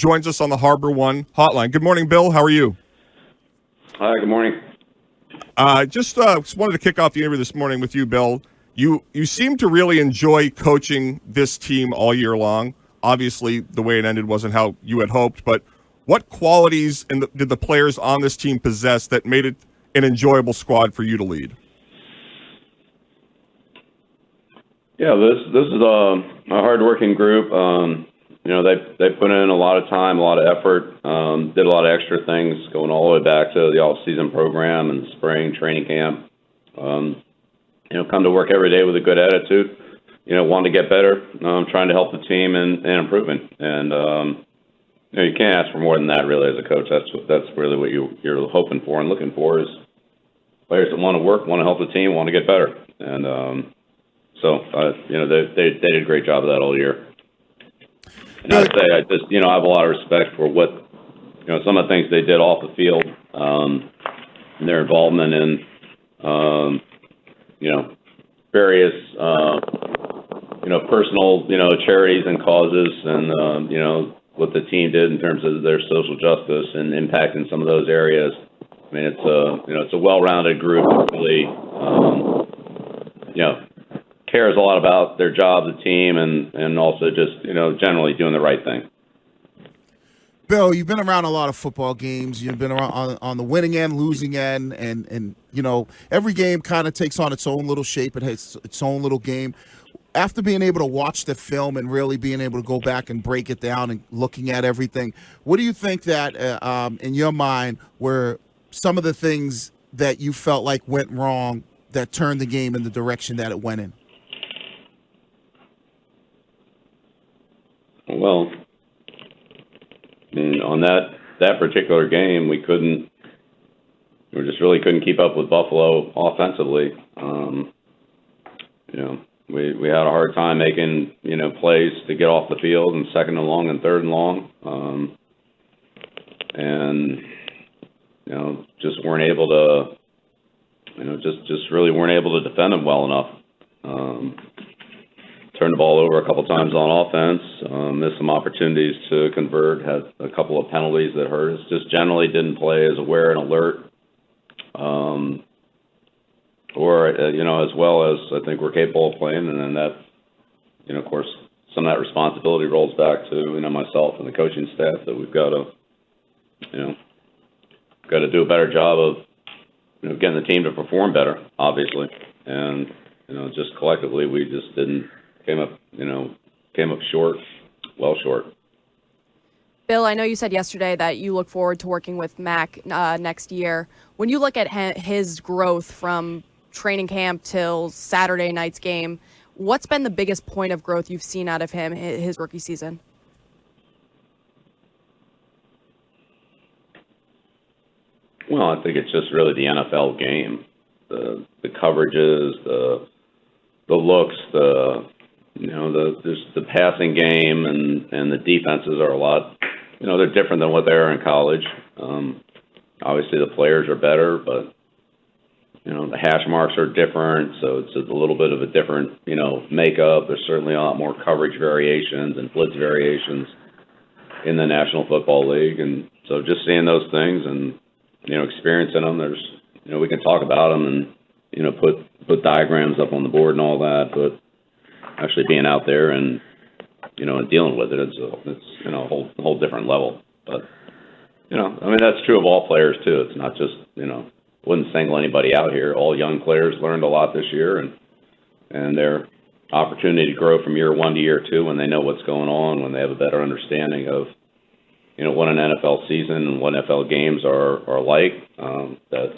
joins us on the Harbor One hotline. Good morning, Bill. How are you? Hi, good morning. Just wanted to kick off the interview this morning with you, Bill. You seem to really enjoy coaching this team all year long. Obviously, the way it ended wasn't how you had hoped, but what qualities did the players on this team possess that made it an enjoyable squad for you to lead? Yeah, this is a hard-working group. They put in a lot of time, a lot of effort, did a lot of extra things going all the way back to the off-season program and spring training camp. Come to work every day with a good attitude. Want to get better, trying to help the team and improving. And you can't ask for more than that, really, as a coach. That's really what you're hoping for and looking for is players that want to work, want to help the team, want to get better. And they did a great job of that all year. And I'd say I just, I have a lot of respect for what, some of the things they did off the field, and their involvement in, various, personal, charities and causes, and what the team did in terms of their social justice and impacting some of those areas. I mean, it's a well-rounded group that really, cares a lot about their job, the team, and also just, generally doing the right thing. Bill, you've been around a lot of football games. You've been around on the winning end, losing end, and every game kind of takes on its own little shape. It has its own little game. After being able to watch the film and really being able to go back and break it down and looking at everything, what do you think that, in your mind, were some of the things that you felt like went wrong that turned the game in the direction that it went in? Well, on that particular game, we just really couldn't keep up with Buffalo offensively. We had a hard time making, plays to get off the field and second and long and third and long. Just weren't able to, just really weren't able to defend them well enough. Turned the ball over a couple times on offense, missed some opportunities to convert, had a couple of penalties that hurt us, just generally didn't play as aware and alert. As well as I think we're capable of playing, and then that, of course, some of that responsibility rolls back to, myself and the coaching staff that we've got to do a better job of, getting the team to perform better, obviously. And, just collectively, we just came up short, well short. Bill, I know you said yesterday that you look forward to working with Mac next year. When you look at his growth from training camp till Saturday night's game, what's been the biggest point of growth you've seen out of him his rookie season? Well, I think it's just really the NFL game, the coverages, the looks, there's the passing game, and the defenses are a lot, they're different than what they are in college. Obviously the players are better, but the hash marks are different, so it's a little bit of a different, makeup. There's certainly a lot more coverage variations and blitz variations in the National Football League, and so just seeing those things and experiencing them, there's we can talk about them and put diagrams up on the board and all that, but actually being out there and and dealing with it, it's a whole different level. But that's true of all players too. It's not just wouldn't single anybody out here. All young players learned a lot this year, and their opportunity to grow from year one to year two when they know what's going on, when they have a better understanding of what an NFL season and what NFL games are like. That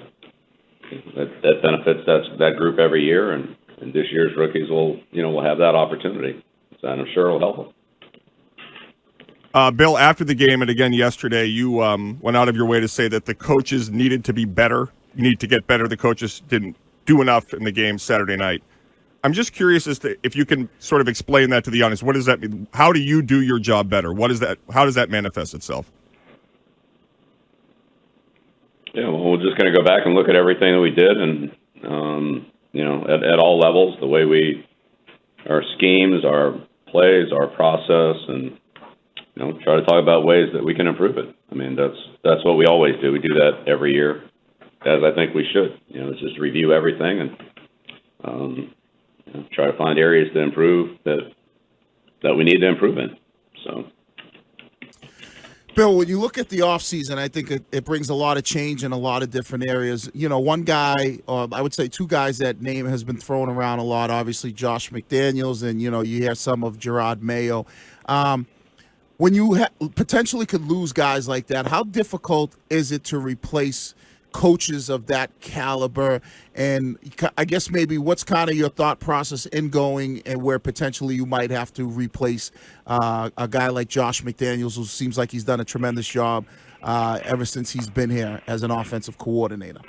benefits that group every year, and this year's rookies will have that opportunity, and I'm sure it'll help them. Bill, after the game and again yesterday, you went out of your way to say that the coaches needed to be better. You need to get better. The coaches didn't do enough in the game Saturday night. I'm just curious as to if you can sort of explain that to the audience. What does that mean? How do you do your job better? What is that? How does that manifest itself? Yeah, well, we're just going to go back and look at everything that we did, and at all levels, the way our schemes, our plays, our process, and try to talk about ways that we can improve it. I mean, that's what we always do. We do that every year, as I think we should. It's just review everything and try to find areas to improve that we need to improve in. So. Bill, when you look at the offseason, I think it brings a lot of change in a lot of different areas. One guy, or I would say two guys, that name has been thrown around a lot. Obviously, Josh McDaniels, and, you hear some of Gerard Mayo. When you potentially could lose guys like that, how difficult is it to replace coaches of that caliber? And I guess maybe what's kind of your thought process in going and where potentially you might have to replace a guy like Josh McDaniels, who seems like he's done a tremendous job ever since he's been here as an offensive coordinator?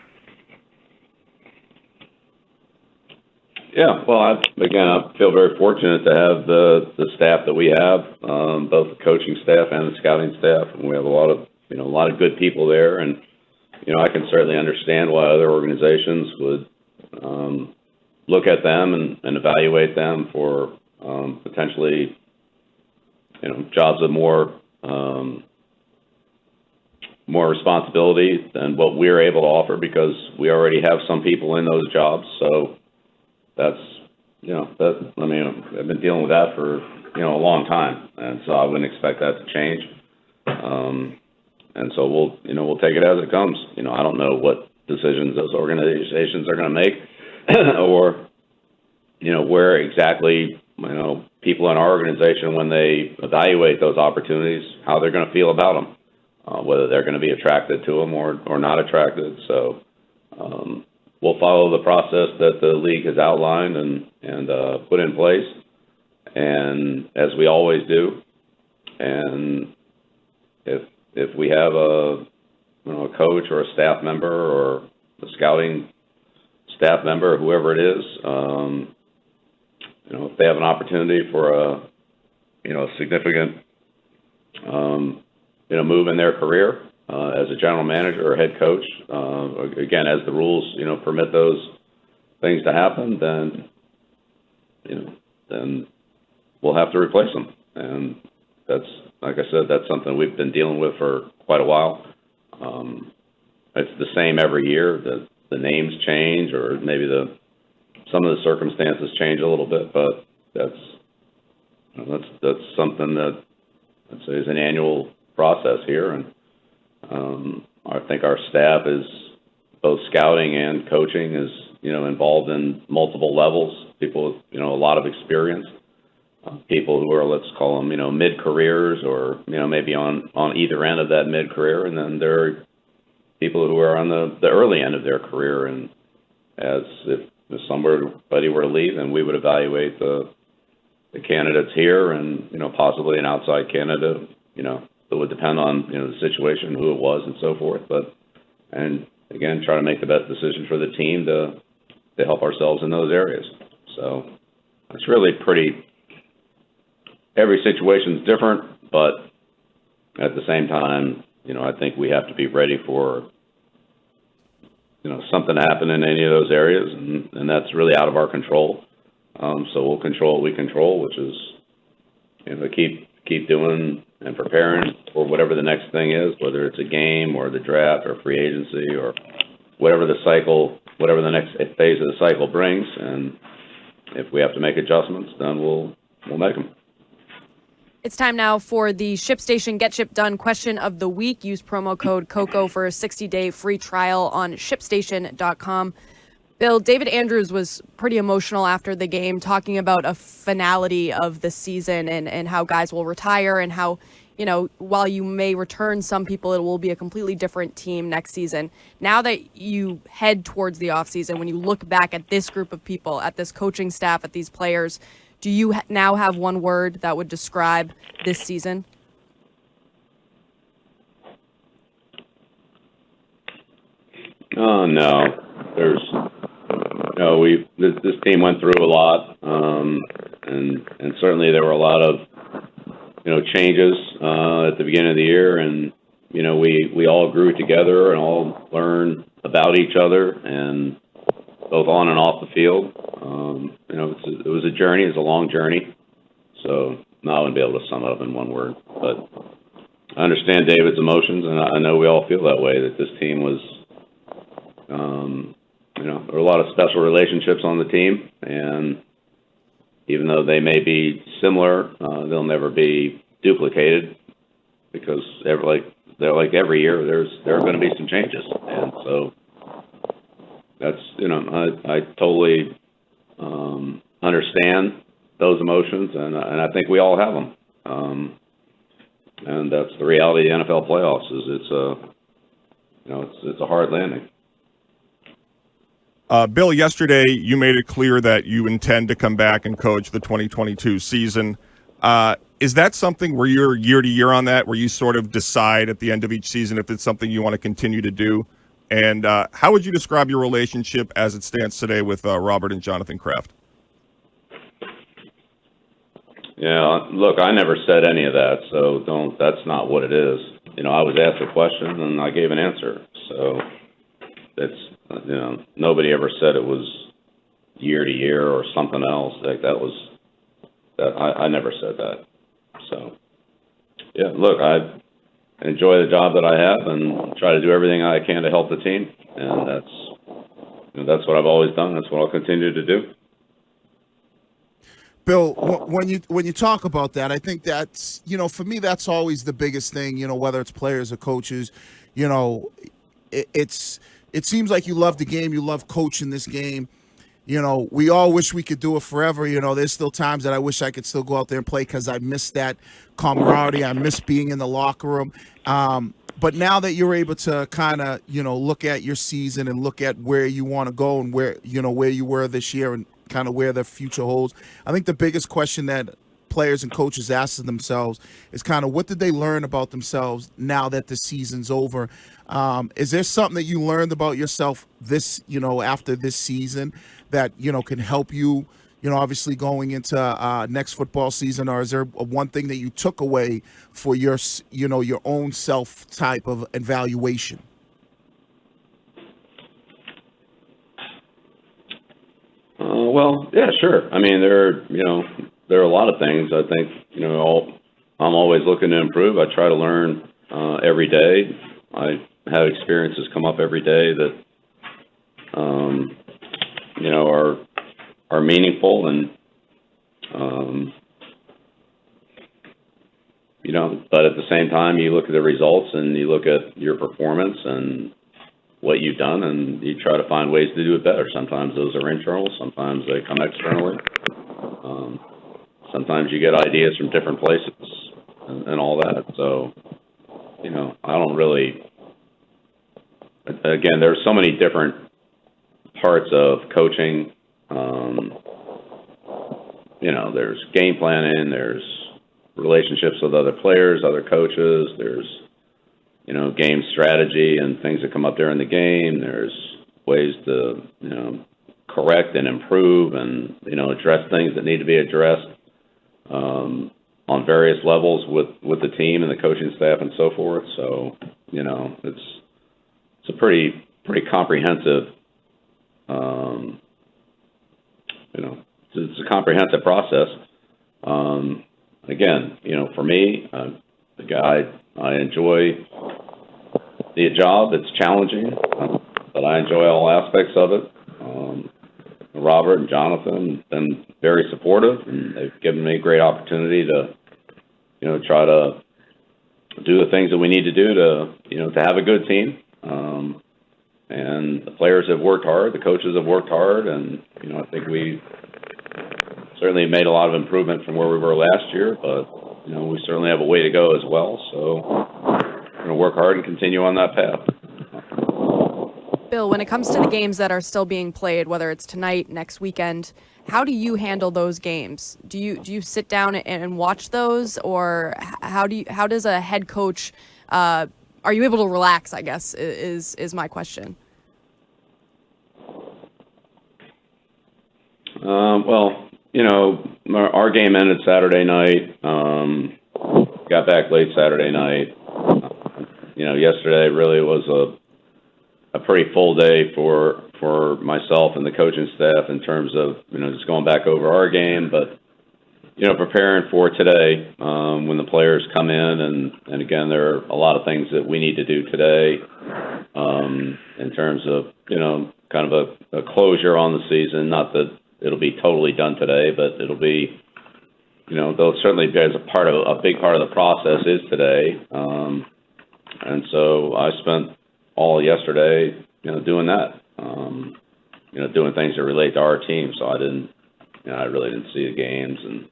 Yeah, well, I feel very fortunate to have the staff that we have, both the coaching staff and the scouting staff, and we have a lot of good people there. And I can certainly understand why other organizations would look at them and evaluate them for potentially jobs of more responsibility than what we're able to offer, because we already have some people in those jobs. So that's I've been dealing with that for a long time, and so I wouldn't expect that to change. And so we'll take it as it comes. I don't know what decisions those organizations are going to make, or where exactly people in our organization, when they evaluate those opportunities, how they're going to feel about them, whether they're going to be attracted to them or not attracted. So we'll follow the process that the league has outlined and put in place, and as we always do. And if we have a coach or a staff member or a scouting staff member, whoever it is, if they have an opportunity for a significant move in their career as a general manager or head coach, again, as the rules permit those things to happen, then we'll have to replace them. And that's, like I said, that's something we've been dealing with for quite a while. It's the same every year. The names change, or maybe some of the circumstances change a little bit, but that's something that I'd say is an annual process here. And I think our staff is, both scouting and coaching, is involved in multiple levels. People with a lot of experience. People who are, let's call them, mid-careers, or, maybe on either end of that mid-career. And then there are people who are on the early end of their career. And as if somebody were to leave, then we would evaluate the candidates here, and, possibly an outside candidate, it would depend on, the situation, who it was, and so forth. And again, try to make the best decision for the team to help ourselves in those areas. So it's really every situation is different, but at the same time, I think we have to be ready for, something to happen in any of those areas, and that's really out of our control. So we'll control what we control, which is, keep doing and preparing for whatever the next thing is, whether it's a game or the draft or free agency or whatever the next phase of the cycle brings. And if we have to make adjustments, then we'll make them. It's time now for the ShipStation Get Ship Done question of the week. Use promo code COCO for a 60-day free trial on ShipStation.com. Bill, David Andrews was pretty emotional after the game, talking about a finality of the season and how guys will retire, and how, while you may return some people, it will be a completely different team next season. Now that you head towards the offseason, when you look back at this group of people, at this coaching staff, at these players, do you now have one word that would describe this season? Oh, no. This team went through a lot, and certainly there were a lot of changes at the beginning of the year, and we all grew together and all learned about each other, and both on and off the field. It was a journey. It was a long journey. So I wouldn't be able to sum it up in one word. But I understand David's emotions, and I know we all feel that way, that this team was, there were a lot of special relationships on the team, and even though they may be similar, they'll never be duplicated because every year there are going to be some changes, and so that's I totally understand those emotions, and I think we all have them, and that's the reality of the NFL playoffs. It's a hard landing. Bill, yesterday you made it clear that you intend to come back and coach the 2022 season. Is that something where you're year to year on that, where you sort of decide at the end of each season if it's something you want to continue to do? And how would you describe your relationship as it stands today with Robert and Jonathan Kraft? Yeah, look, I never said any of that, so that's not what it is. I was asked a question and I gave an answer. So it's, nobody ever said it was year to year or something else. I never said that. So, yeah, look, I enjoy the job that I have and try to do everything I can to help the team. And that's what I've always done. That's what I'll continue to do. Bill, when you talk about that, I think that's, for me, that's always the biggest thing, whether it's players or coaches, it seems like you love the game. You love coaching this game. We all wish we could do it forever. There's still times that I wish I could still go out there and play because I miss that camaraderie. I miss being in the locker room. But now that you're able to kind of, look at your season and look at where you want to go and where you were this year and kind of where the future holds, I think the biggest question that players and coaches ask themselves is kind of what did they learn about themselves now that the season's over? Is there something that you learned about yourself this, after this season that, can help you, obviously going into next football season? Or is there one thing that you took away for your own self type of evaluation? Well, yeah, sure. I mean, there are a lot of things. I think, I'm always looking to improve. I try to learn every day. I have experiences come up every day that, are meaningful and, but at the same time, you look at the results and you look at your performance and what you've done, and you try to find ways to do it better. Sometimes those are internal, sometimes they come externally. Sometimes you get ideas from different places and all that. So, I don't really, again, there's so many different parts of coaching. There's game planning, there's relationships with other players, other coaches, there's game strategy and things that come up during the game. There's ways to, correct and improve and, address things that need to be addressed on various levels with the team and the coaching staff and so forth. So, it's a pretty comprehensive, it's a comprehensive process. Again, for me, the guy, I enjoy the job. It's challenging, but I enjoy all aspects of it. Robert and Jonathan have been very supportive, and they've given me a great opportunity to, try to do the things that we need to do to have a good team. And the players have worked hard, the coaches have worked hard, and, I think we certainly made a lot of improvement from where we were last year, but, we certainly have a way to go as well. So we're going to work hard and continue on that path. Bill, when it comes to the games that are still being played, whether it's tonight, next weekend, how do you handle those games? Do you sit down and watch those, or how does a head coach, are you able to relax, I guess, is my question. Well, our game ended Saturday night, got back late Saturday night. Yesterday really was a pretty full day for myself and the coaching staff in terms of, just going back over our game, but preparing for today, when the players come in, and again, there are a lot of things that we need to do today, in terms of, kind of a closure on the season. Not that it'll be totally done today, but it'll be, they'll certainly be as a big part of the process is today. And so I spent all yesterday, doing that, doing things that relate to our team. So I really didn't see the games and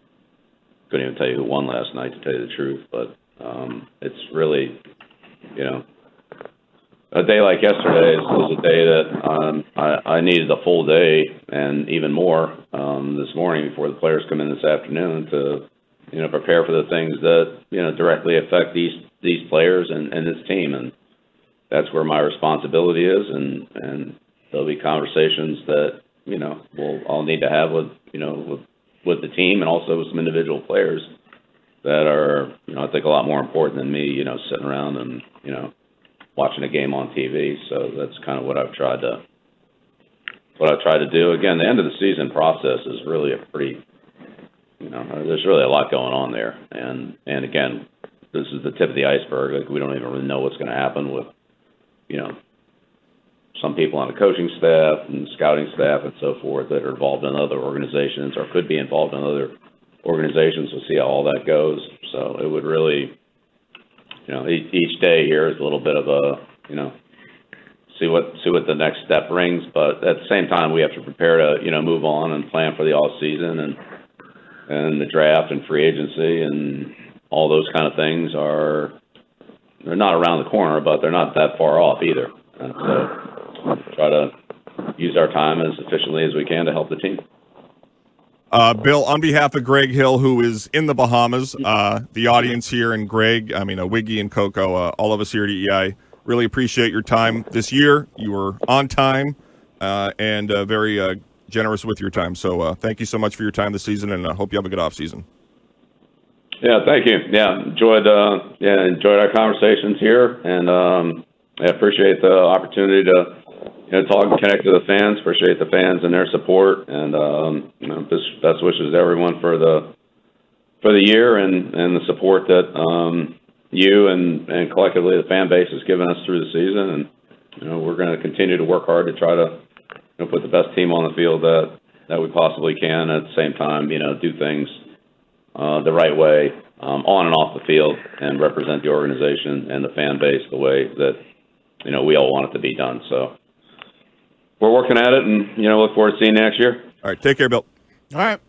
couldn't even tell you who won last night, to tell you the truth. But it's really, a day like yesterday is a day that I needed a full day and even more this morning before the players come in this afternoon to, prepare for the things that, directly affect these players and this team. And that's where my responsibility is. And there'll be conversations that, I'll need to have with the team and also with some individual players that are, I think a lot more important than me, sitting around and, watching a game on TV. So that's kind of what I've tried to do. Again, the end of the season process is really a pretty, there's really a lot going on there. And again, this is the tip of the iceberg. Like, we don't even really know what's going to happen with, some people on the coaching staff and scouting staff and so forth that are involved in other organizations or could be involved in other organizations. We'll see how all that goes. So it would really, each day here is a little bit of a, see what the next step brings. But at the same time, we have to prepare to, move on and plan for the off season and the draft and free agency and all those kind of things they're not around the corner, but they're not that far off either. And so try to use our time as efficiently as we can to help the team. Bill, on behalf of Greg Hill, who is in the Bahamas, the audience here, and Greg, Wiggy and Coco, all of us here at EI, really appreciate your time this year. You were on time and very generous with your time. So thank you so much for your time this season, and I hope you have a good off season. Yeah, thank you. Yeah, enjoyed our conversations here, and I appreciate the opportunity to talk and connect to the fans. Appreciate the fans and their support, and best wishes to everyone for the year and the support that you and collectively the fan base has given us through the season. And we're going to continue to work hard to try to put the best team on the field that we possibly can. At the same time, do things the right way on and off the field and represent the organization and the fan base the way that we all want it to be done. So we're working at it, and look forward to seeing you next year. All right, take care, Bill. All right.